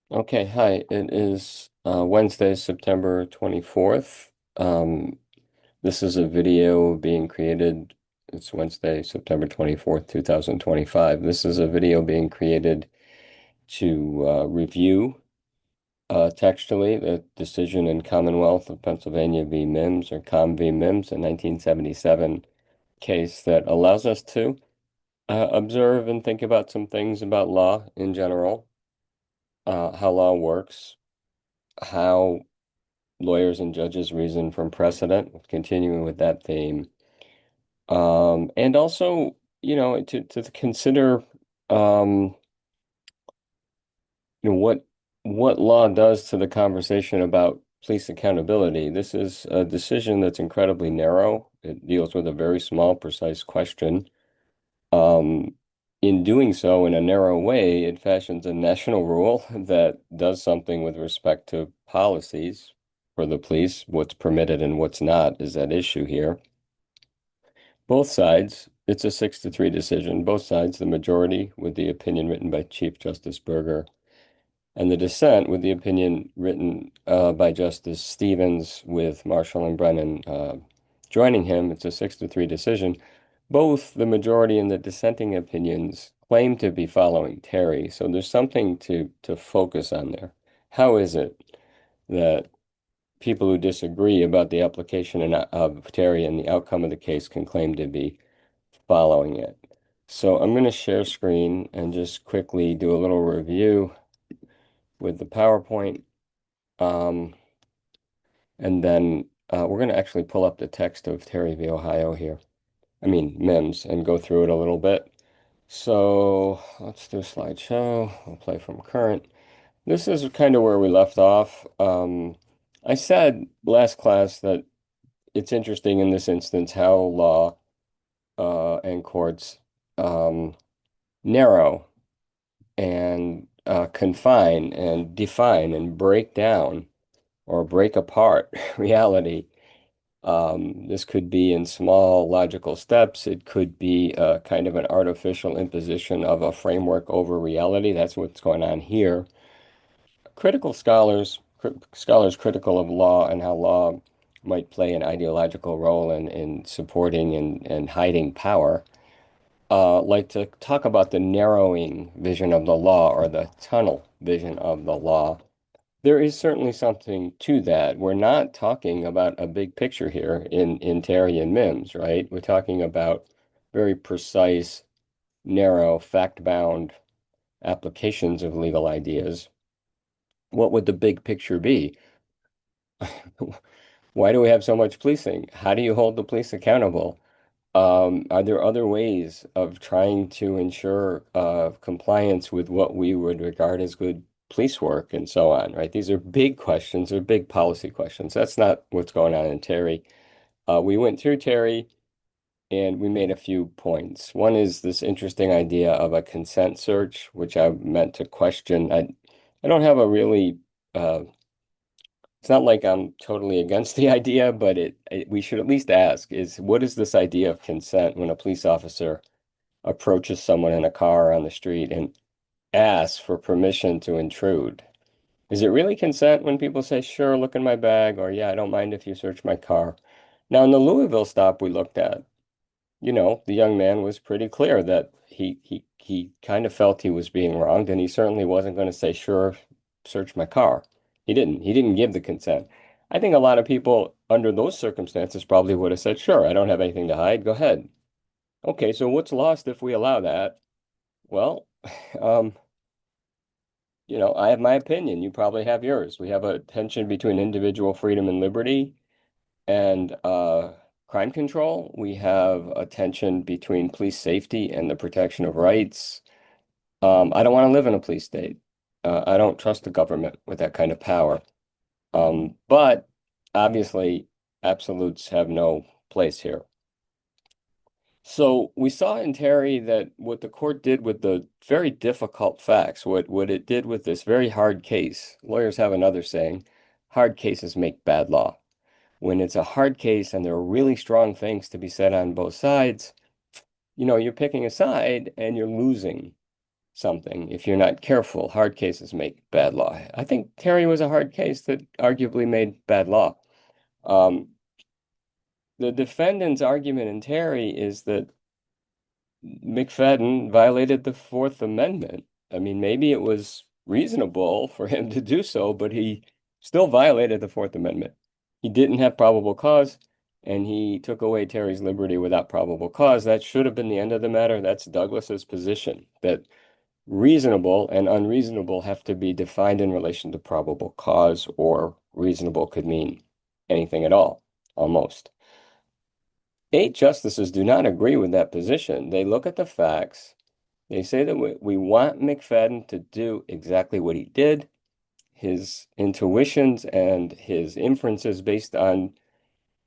Okay, hi. It is Wednesday, September 24th. This is a video being created. It's Wednesday, September 24th, 2025. This is a video being created to review textually the decision in Commonwealth of Pennsylvania v. Mimms or Com v. Mimms, a 1977 case that allows us to observe and think about some things about law in general, how law works, how lawyers and judges reason from precedent, continuing with that theme. And also, to consider, um, what law does to the conversation about police accountability. This is a decision that's incredibly narrow. It deals with a very small, precise question. Um, in doing so in a narrow way, it fashions a national rule that does something with respect to policies for the police. What's permitted and what's not is at issue here. Both sides, it's a 6-3 decision. Both sides, the majority with the opinion written by Chief Justice Berger, and the dissent with the opinion written by Justice Stevens with Marshall and Brennan joining him. It's a 6-3 decision. Both the majority and the dissenting opinions claim to be following Terry, so there's something to focus on there. How is it that people who disagree about the application of Terry and the outcome of the case can claim to be following it? So I'm going to share screen and just quickly do a little review with the PowerPoint. Um, and then we're going to actually pull up the text of Terry v. Ohio here. I mean, Mimms, and go through it a little bit. So let's do a slideshow. We'll play from current. This is kind of where we left off. I said last class that it's interesting in this instance how law and courts um, narrow and confine and define and break down or break apart reality. This could be in small logical steps. It could be kind of an artificial imposition of a framework over reality. That's what's going on here. Critical scholars critical of law and how law might play an ideological role in supporting and hiding power, like to talk about the narrowing vision of the law or the tunnel vision of the law. There is certainly something to that. We're not talking about a big picture here in Terry and Mimms, right? We're talking about very precise, narrow, fact-bound applications of legal ideas. What would the big picture be? Why do we have so much policing? How do you hold the police accountable? Are there other ways of trying to ensure compliance with what we would regard as good police work and so on, right? These are big questions, they're big policy questions. That's not what's going on in Terry. We went through Terry and we made a few points. One is this interesting idea of a consent search, which I meant to question. I don't have a really it's not like I'm totally against the idea, but we should at least ask is what is this idea of consent when a police officer approaches someone in a car on the street and asks for permission to intrude? Is it really consent when people say, sure, look in my bag, or yeah, I don't mind if you search my car? Now, in the Louisville stop we looked at, the young man was pretty clear that he kind of felt he was being wronged, and he certainly wasn't going to say, "Sure, search my car." He didn't. He didn't give the consent. I think a lot of people under those circumstances probably would have said, "Sure, I don't have anything to hide. Go ahead." Okay, so what's lost if we allow that? Well, um, I have my opinion. You probably have yours. We have a tension between individual freedom and liberty and crime control. We have a tension between police safety and the protection of rights. I don't want to live in a police state. I don't trust the government with that kind of power. But obviously, absolutes have no place here. So we saw in Terry that what the court did with the very difficult facts, what it did with this very hard case, lawyers have another saying, hard cases make bad law. When it's a hard case and there are really strong things to be said on both sides, you're picking a side and you're losing. something if you're not careful. Hard cases make bad law. I think Terry was a hard case that arguably made bad law. Um, the defendant's argument in Terry is that McFadden violated the Fourth Amendment. I mean, maybe it was reasonable for him to do so, but he still violated the Fourth Amendment. He didn't have probable cause, and he took away Terry's liberty without probable cause. That should have been the end of the matter. That's Douglas's position, that reasonable and unreasonable have to be defined in relation to probable cause, or reasonable could mean anything at all, almost. 8 justices do not agree with that position. They look at the facts. They say that we want McFadden to do exactly what he did. His intuitions and his inferences based on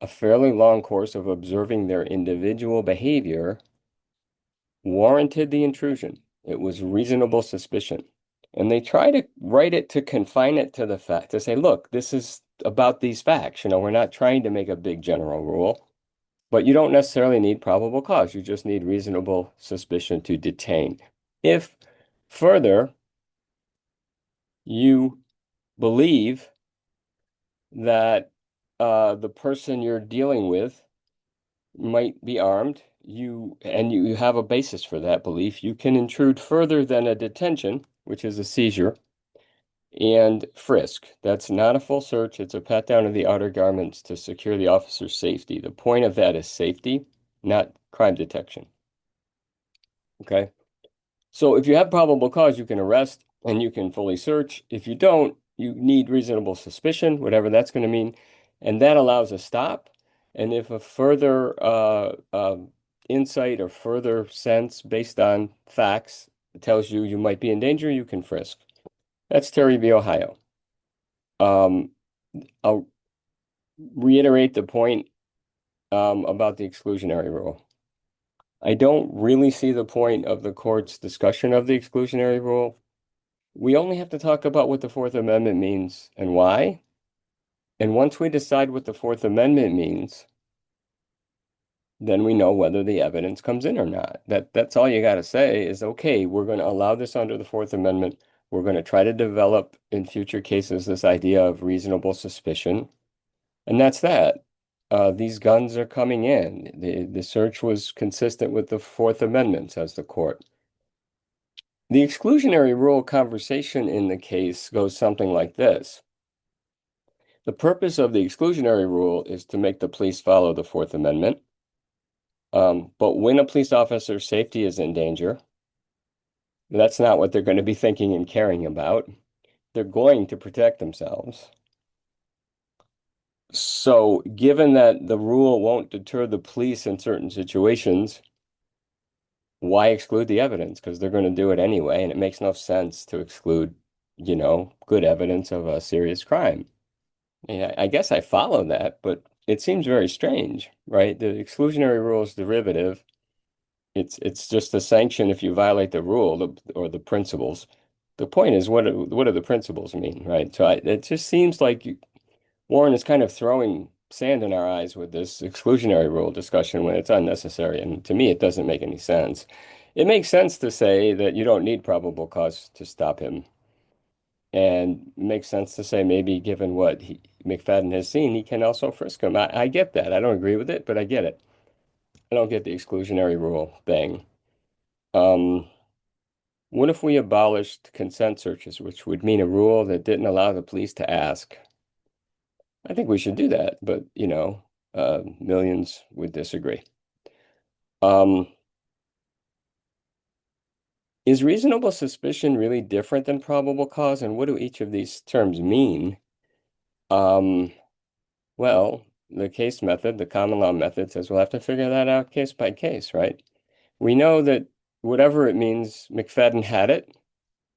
a fairly long course of observing their individual behavior warranted the intrusion. It was reasonable suspicion. And they try to write it to confine it to the fact, to say, look, this is about these facts. We're not trying to make a big general rule. But you don't necessarily need probable cause. You just need reasonable suspicion to detain. If further you believe that the person you're dealing with might be armed, you have a basis for that belief, you can intrude further than a detention, which is a seizure, and frisk. That's not a full search. It's a pat down of the outer garments to secure the officer's safety. The point of that is safety, not crime detection. Okay. So if you have probable cause, you can arrest and you can fully search. If you don't, you need reasonable suspicion, whatever that's going to mean. And that allows a stop. And if a further insight or further sense based on facts tells you you might be in danger, you can frisk. That's Terry v. Ohio. I'll reiterate the point about the exclusionary rule. I don't really see the point of the court's discussion of the exclusionary rule. We only have to talk about what the Fourth Amendment means and why. And once we decide what the Fourth Amendment means, then we know whether the evidence comes in or not. That's all you got to say is, okay, we're going to allow this under the Fourth Amendment. We're going to try to develop in future cases this idea of reasonable suspicion. And that's that. These guns are coming in. The search was consistent with the Fourth Amendment, says the court. The exclusionary rule conversation in the case goes something like this. The purpose of the exclusionary rule is to make the police follow the Fourth Amendment. But when a police officer's safety is in danger, that's not what they're going to be thinking and caring about. They're going to protect themselves. So given that the rule won't deter the police in certain situations, why exclude the evidence? Because they're going to do it anyway, and it makes no sense to exclude, good evidence of a serious crime. Yeah, I guess I follow that, but it seems very strange, right? The exclusionary rule is derivative. It's just a sanction if you violate the rule or the principles. The point is, what do the principles mean, right? So it just seems like Warren is kind of throwing sand in our eyes with this exclusionary rule discussion when it's unnecessary. And to me, it doesn't make any sense. It makes sense to say that you don't need probable cause to stop him. And it makes sense to say maybe given what McFadden has seen, he can also frisk him. I get that. I don't agree with it, but I get it. I don't get the exclusionary rule thing. What if we abolished consent searches, which would mean a rule that didn't allow the police to ask? I think we should do that, but millions would disagree. Is reasonable suspicion really different than probable cause, and what do each of these terms mean? Well, the case method, the common law method says we'll have to figure that out case by case, right? We know that whatever it means, McFadden had it,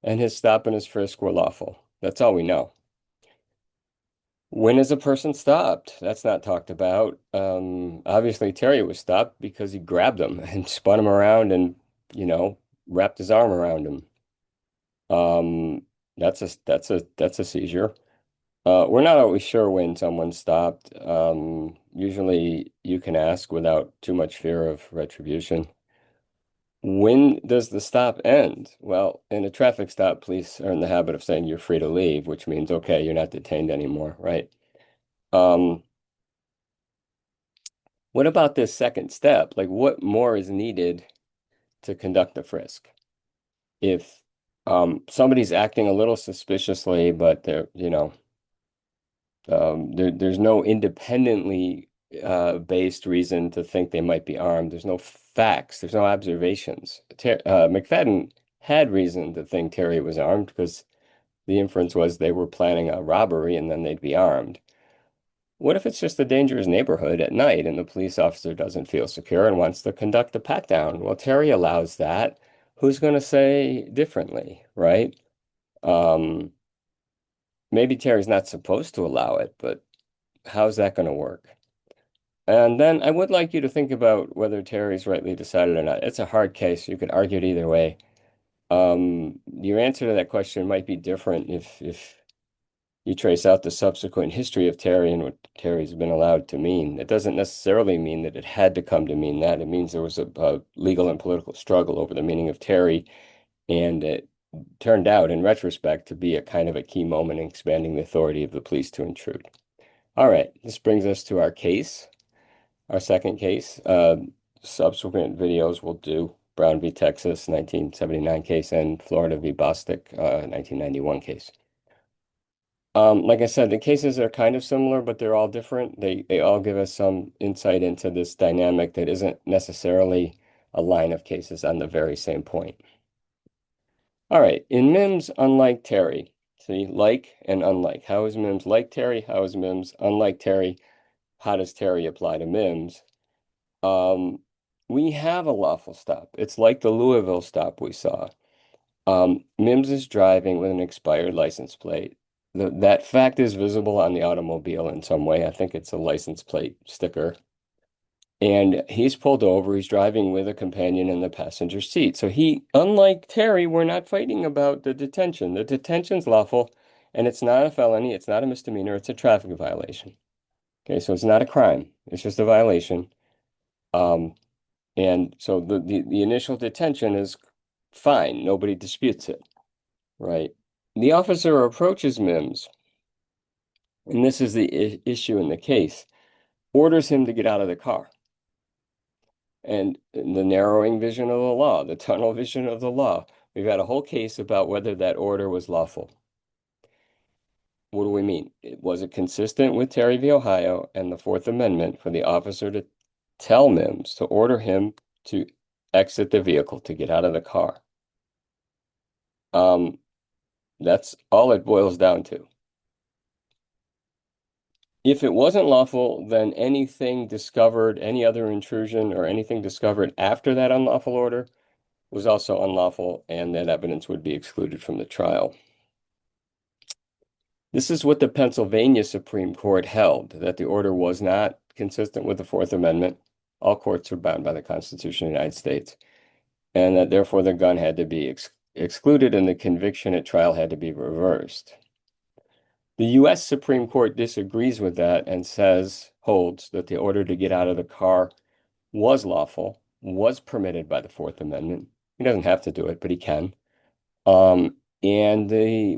and his stop and his frisk were lawful. That's all we know. When is a person stopped? That's not talked about. Obviously, Terry was stopped because he grabbed him and spun him around and, wrapped his arm around him. That's a seizure. We're not always sure when someone's stopped. Usually you can ask without too much fear of retribution. When does the stop end? Well, in a traffic stop, police are in the habit of saying you're free to leave, which means, okay, you're not detained anymore, right? Um, what about this second step? Like, what more is needed to conduct a frisk? If somebody's acting a little suspiciously, but there's no independently based reason to think they might be armed. There's no facts. There's no observations. McFadden had reason to think Terry was armed because the inference was they were planning a robbery and then they'd be armed. What if it's just a dangerous neighborhood at night and the police officer doesn't feel secure and wants to conduct a pat down? Well, Terry allows that. Who's going to say differently, right? Um, Maybe Terry's not supposed to allow it, but how's that going to work? And then I would like you to think about whether Terry's rightly decided or not. It's a hard case. You could argue it either way. Your answer to that question might be different if you trace out the subsequent history of Terry and what Terry's been allowed to mean. It doesn't necessarily mean that it had to come to mean that. It means there was a legal and political struggle over the meaning of Terry, and it turned out, in retrospect, to be a kind of a key moment in expanding the authority of the police to intrude. All right, this brings us to our case. Our second case, subsequent videos will do Brown v. Texas, 1979 case, and Florida v. Bostic, 1991 case. Like I said, the cases are kind of similar, but they're all different. They all give us some insight into this dynamic that isn't necessarily a line of cases on the very same point. All right, in Mimms, unlike Terry, see, like and unlike. How is Mimms like Terry? How is Mimms unlike Terry? How does Terry apply to Mimms? Um, we have a lawful stop. It's like the Louisville stop we saw. Mimms is driving with an expired license plate. That fact is visible on the automobile in some way. I think it's a license plate sticker. And he's pulled over. He's driving with a companion in the passenger seat. So unlike Terry, we're not fighting about the detention. The detention's lawful, and it's not a felony. It's not a misdemeanor. It's a traffic violation. Okay, so it's not a crime. It's just a violation. Um, And so the initial detention is fine. Nobody disputes it, right? The officer approaches Mimms, and this is the issue in the case, orders him to get out of the car. And in the narrowing vision of the law, the tunnel vision of the law, we've had a whole case about whether that order was lawful. What do we mean? Was it consistent with Terry v. Ohio and the Fourth Amendment for the officer to tell Mimms to order him to exit the vehicle, to get out of the car? Um, That's all it boils down to. If it wasn't lawful, then anything discovered, any other intrusion or anything discovered after that unlawful order was also unlawful, and that evidence would be excluded from the trial. This is what the Pennsylvania Supreme Court held, that the order was not consistent with the Fourth Amendment. All courts are bound by the Constitution of the United States, and that therefore the gun had to be excluded and the conviction at trial had to be reversed. The U.S. Supreme Court disagrees with that and holds that the order to get out of the car was lawful, was permitted by the Fourth Amendment. He doesn't have to do it, but he can. And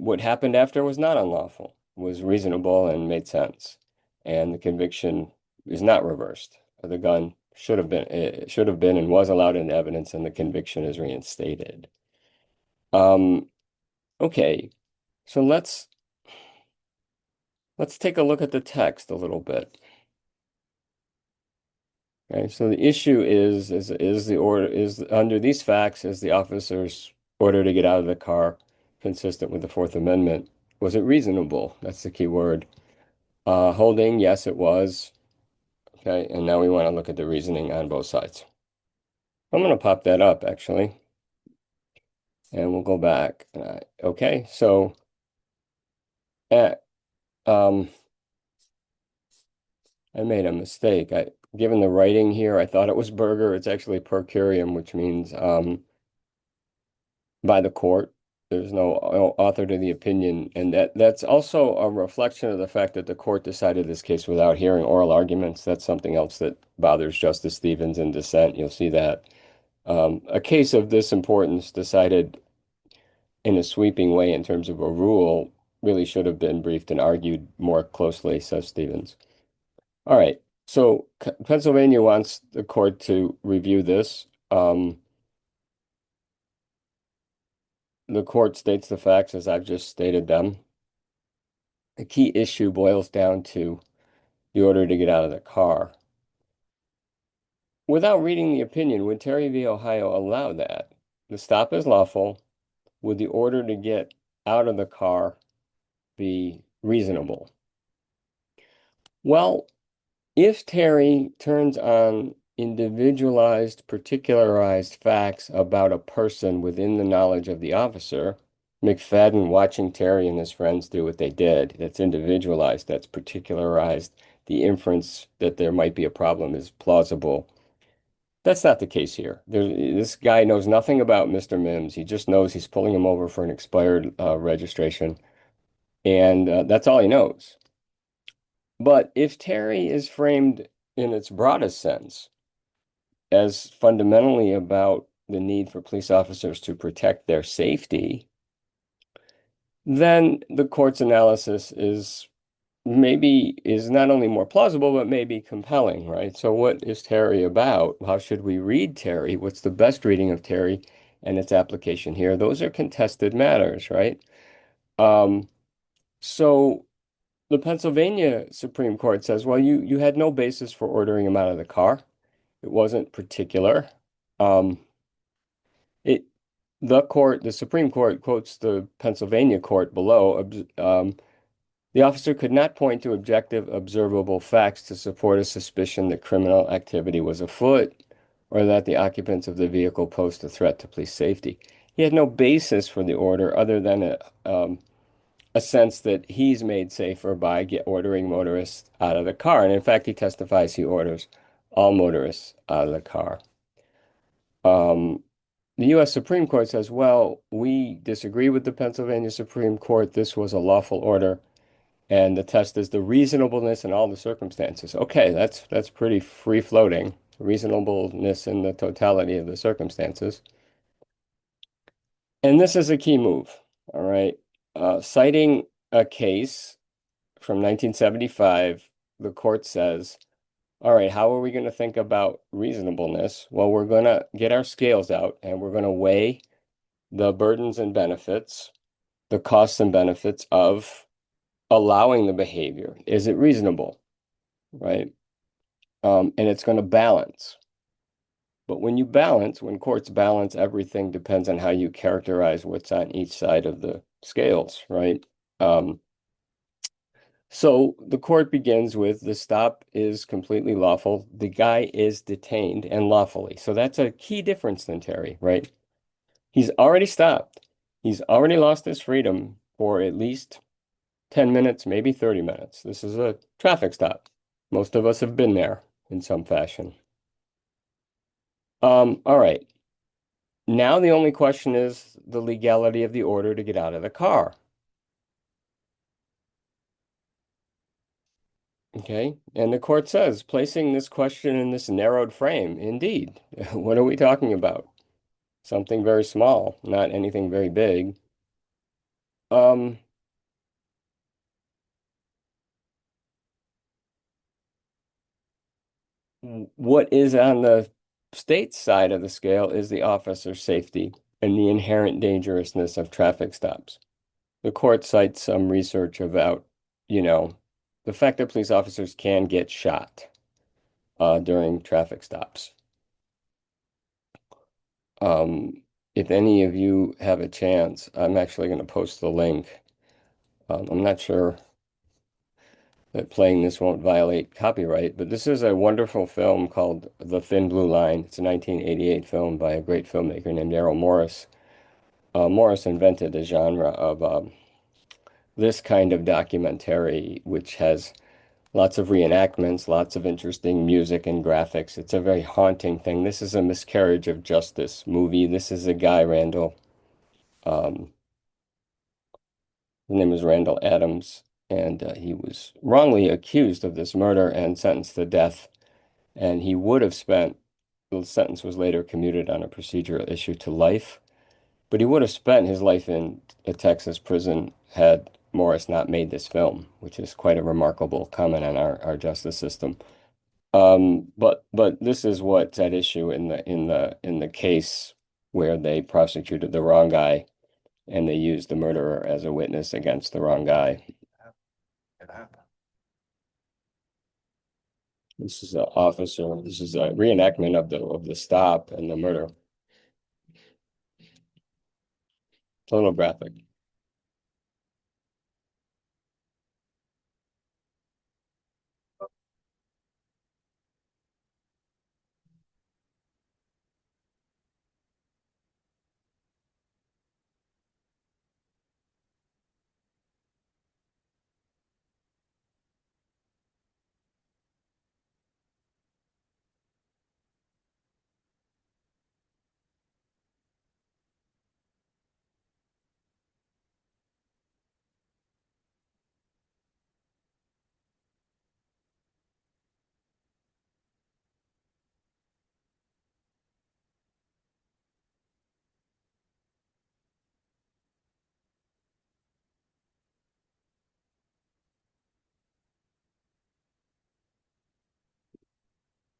what happened after was not unlawful, was reasonable and made sense. And the conviction is not reversed. The gun should have been and was allowed in evidence, and the conviction is reinstated. Okay, so let's take a look at the text a little bit. Okay, so the issue is the order is under these facts, is the officer's order to get out of the car consistent with the Fourth Amendment? Was it reasonable? That's the key word. Holding, yes, it was. Okay, and now we want to look at the reasoning on both sides. I'm going to pop that up actually, and we'll go back. Okay, so at I made a mistake. Given the writing here, I thought it was burger. It's actually per curiam, which means by the court. There's no author to the opinion, and that's also a reflection of the fact that the court decided this case without hearing oral arguments. That's something else that bothers Justice Stevens in dissent. You'll see that. A case of this importance decided in a sweeping way in terms of a rule really should have been briefed and argued more closely, says Stevens. All right. So Pennsylvania wants the court to review this. The court states the facts as I've just stated them. The key issue boils down to the order to get out of the car. Without reading the opinion, would Terry v. Ohio allow that? The stop is lawful. Would the order to get out of the car be reasonable? Well, if Terry turns on individualized, particularized facts about a person within the knowledge of the officer, McFadden watching Terry and his friends do what they did, that's individualized, that's particularized, the inference that there might be a problem is plausible. That's not the case here. This guy knows nothing about Mr. Mimms. He just knows he's pulling him over for an expired registration, and that's all he knows. But if Terry is framed in its broadest sense as fundamentally about the need for police officers to protect their safety, then the court's analysis is not only more plausible, but maybe compelling, right? So what is Terry about? How should we read Terry? What's the best reading of Terry and its application here? Those are contested matters, right? Um, so the Pennsylvania Supreme Court says, well, you had no basis for ordering him out of the car. It wasn't particular. Um, it the Supreme Court quotes the Pennsylvania court below. The officer could not point to objective, observable facts to support a suspicion that criminal activity was afoot or that the occupants of the vehicle posed a threat to police safety. He had no basis for the order other than a sense that he's made safer by ordering motorists out of the car. And in fact, he testifies he orders all motorists out of the car. Um, the U.S. Supreme Court says, well, we disagree with the Pennsylvania Supreme Court. This was a lawful order. And the test is the reasonableness in all the circumstances. Okay, that's pretty free floating. Reasonableness in the totality of the circumstances. And this is a key move. All right. Citing a case from 1975, the court says, all right, how are we going to think about reasonableness? Well, we're going to get our scales out and we're going to weigh the burdens and benefits, the costs and benefits of allowing the behavior. Is it reasonable? Right? And it's going to balance. But when courts balance, everything depends on how you characterize what's on each side of the scales, right? So the court begins with the stop is completely lawful. The guy is detained and lawfully. So that's a key difference than Terry, right? He's already stopped. He's already lost his freedom for at least 10 minutes, maybe 30 minutes. This is a traffic stop. Most of us have been there in some fashion. All right. Now the only question is the legality of the order to get out of the car. Okay. And the court says, placing this question in this narrowed frame, indeed. What are we talking about? Something very small, not anything very big. Um, what is on the state side of the scale is the officer's safety and the inherent dangerousness of traffic stops. The court cites some research about, you know, the fact that police officers can get shot during traffic stops. If any of you have a chance, I'm actually going to post the link. I'm not sure that playing this won't violate copyright, but this is a wonderful film called The Thin Blue Line. It's a 1988 film by a great filmmaker named Errol Morris. Morris invented a genre of this kind of documentary, which has lots of reenactments, lots of interesting music and graphics. It's a very haunting thing. This is a miscarriage of justice movie. This is a guy, Randall. His name is Randall Adams, and he was wrongly accused of this murder and sentenced to death. And he would have spent The sentence was later commuted on a procedural issue to life, but he would have spent his life in a Texas prison had Morris not made this film, which is quite a remarkable comment on our justice system. But this is what's at issue in the case where they prosecuted the wrong guy and they used the murderer as a witness against the wrong guy. This is an officer. This is a reenactment of the stop and the murder. It's a little graphic.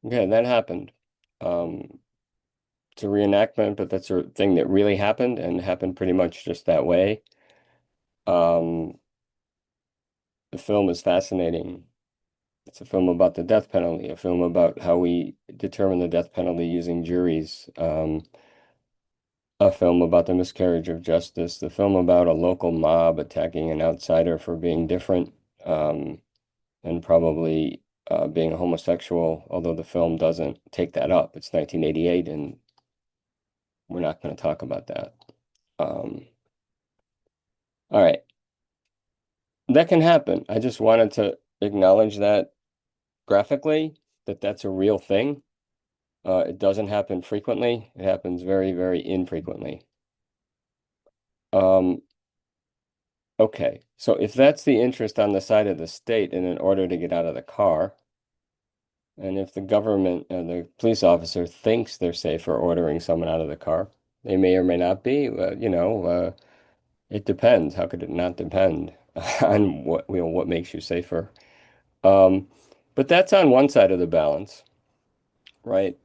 Okay, that happened. Um, it's a reenactment, but that's a thing that really happened and happened pretty much just that way. Um, the film is fascinating. It's a film about the death penalty, a film about how we determine the death penalty using juries, a film about the miscarriage of justice, the film about a local mob attacking an outsider for being different, and probably being a homosexual, although the film doesn't take that up. It's 1988, and we're not going to talk about that. Um, all right, that can happen. I just wanted to acknowledge that graphically, that that's a real thing. It doesn't happen frequently. It happens very, very infrequently. Um, okay, so if that's the interest on the side of the state in an order to get out of the car, and if the government, the police officer thinks they're safer ordering someone out of the car, they may or may not be. It depends. How could it not depend on what makes you safer? Um, but that's on one side of the balance, right?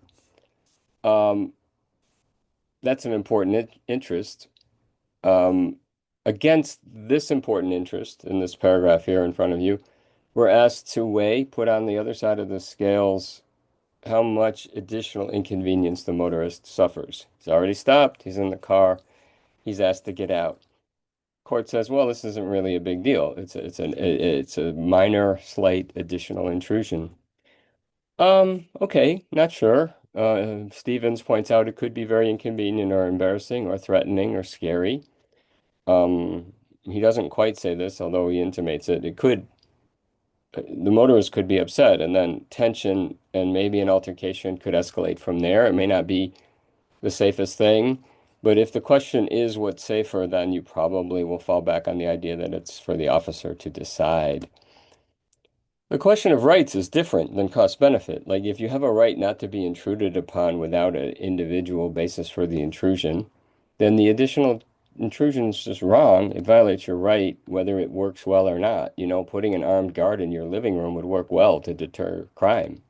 Um, that's an important interest. Um, Against this important interest in this paragraph here in front of you, we're asked to weigh, put on the other side of the scales, how much additional inconvenience the motorist suffers. He's already stopped, he's in the car, he's asked to get out. Court says, well, this isn't really a big deal. It's a minor, slight additional intrusion. Okay, not sure. Stevens points out it could be very inconvenient or embarrassing or threatening or scary. He doesn't quite say this, although he intimates it. The motorist could be upset, and then tension and maybe an altercation could escalate from there. It may not be the safest thing, but if the question is what's safer, then you probably will fall back on the idea that it's for the officer to decide. The question of rights is different than cost benefit. Like if you have a right not to be intruded upon without an individual basis for the intrusion, then the additional intrusion is just wrong. It violates your right, whether it works well or not. You know, putting an armed guard in your living room would work well to deter crime,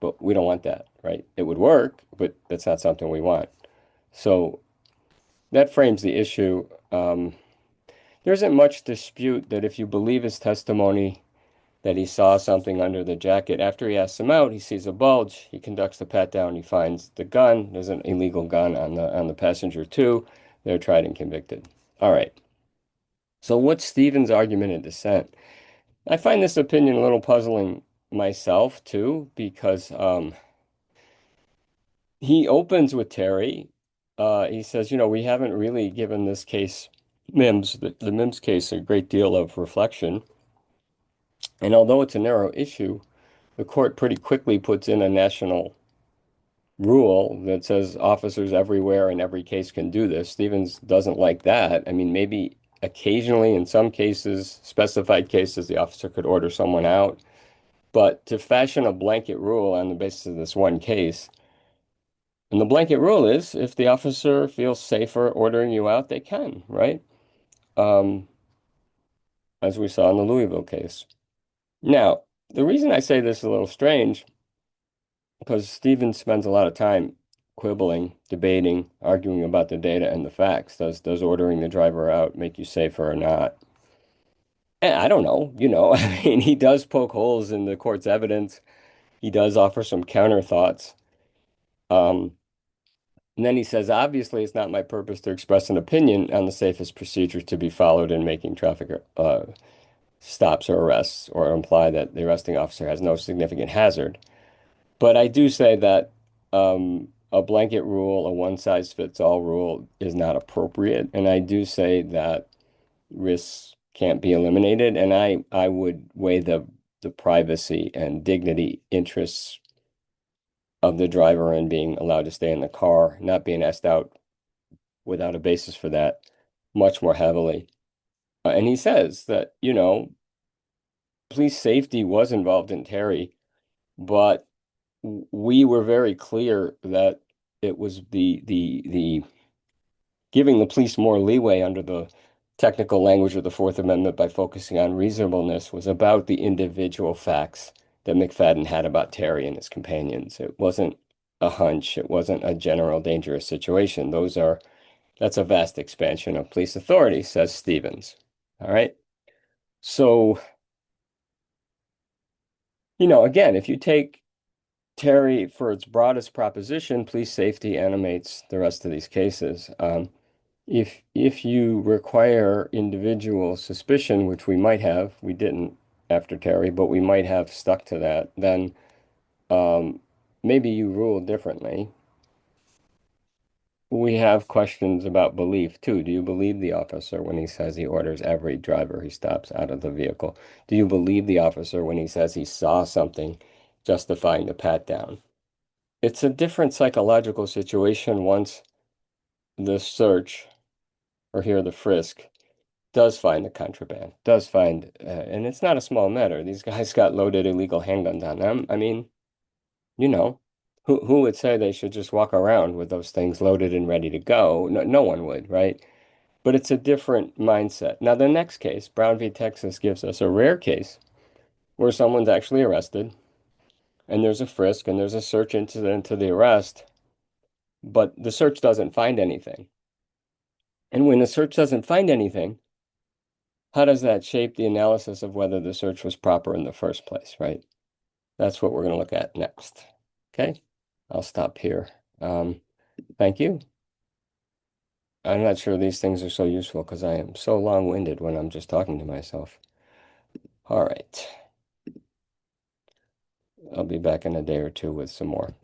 but we don't want that, right? It would work, but that's not something we want. So that frames the issue. There isn't much dispute that if you believe his testimony, that he saw something under the jacket. After he asks him out, he sees a bulge. He conducts the pat down. He finds the gun. There's an illegal gun on the passenger too. They're tried and convicted. All right. So what's Stephen's argument in dissent? I find this opinion a little puzzling myself too, because he opens with Terry. He says, we haven't really given this case, Mimms, the Mimms case, a great deal of reflection. And although it's a narrow issue, the court pretty quickly puts in a national rule that says officers everywhere in every case can do this. Stevens doesn't like that. I mean, maybe occasionally in some cases, specified cases, the officer could order someone out. But to fashion a blanket rule on the basis of this one case And the blanket rule is if the officer feels safer ordering you out, they can, right? Um, as we saw in the Louisville case. Now, the reason I say this is a little strange, because Stevens spends a lot of time quibbling, debating, arguing about the data and the facts. Does ordering the driver out make you safer or not? And I don't know, I mean, he does poke holes in the court's evidence. He does offer some counter thoughts. Um, and then he says, obviously, it's not my purpose to express an opinion on the safest procedure to be followed in making traffic stops or arrests, or imply that the arresting officer has no significant hazard. But I do say that a blanket rule, a one-size-fits-all rule, is not appropriate. And I do say that risks can't be eliminated. And I would weigh the privacy and dignity interests of the driver in being allowed to stay in the car, not being asked out without a basis for that, much more heavily. And he says that, police safety was involved in Terry, but we were very clear that it was the giving the police more leeway under the technical language of the Fourth Amendment by focusing on reasonableness was about the individual facts that McFadden had about Terry and his companions. It wasn't a hunch. It wasn't a general dangerous situation. That's a vast expansion of police authority, says Stevens. All right. So, again, if you take Terry for its broadest proposition, police safety animates the rest of these cases. If you require individual suspicion, which we didn't after Terry, but we might have stuck to that, then um, maybe you rule differently. We have questions about belief too. Do you believe the officer when he says he orders every driver he stops out of the vehicle? Do you believe the officer when he says he saw something justifying the pat down? It's a different psychological situation once the search, or here the frisk, does find the contraband, does find, and it's not a small matter. These guys got loaded illegal handguns on them. I mean, you know, who would say they should just walk around with those things loaded and ready to go? No, no one would, right? But it's a different mindset. Now, the next case, Brown v. Texas, gives us a rare case where someone's actually arrested and there's a frisk and there's a search incident to the arrest, but the search doesn't find anything. And when the search doesn't find anything, how does that shape the analysis of whether the search was proper in the first place, right? That's what we're going to look at next. Okay, I'll stop here. Thank you. I'm not sure these things are so useful because I am so long-winded when I'm just talking to myself. All right. I'll be back in a day or two with some more.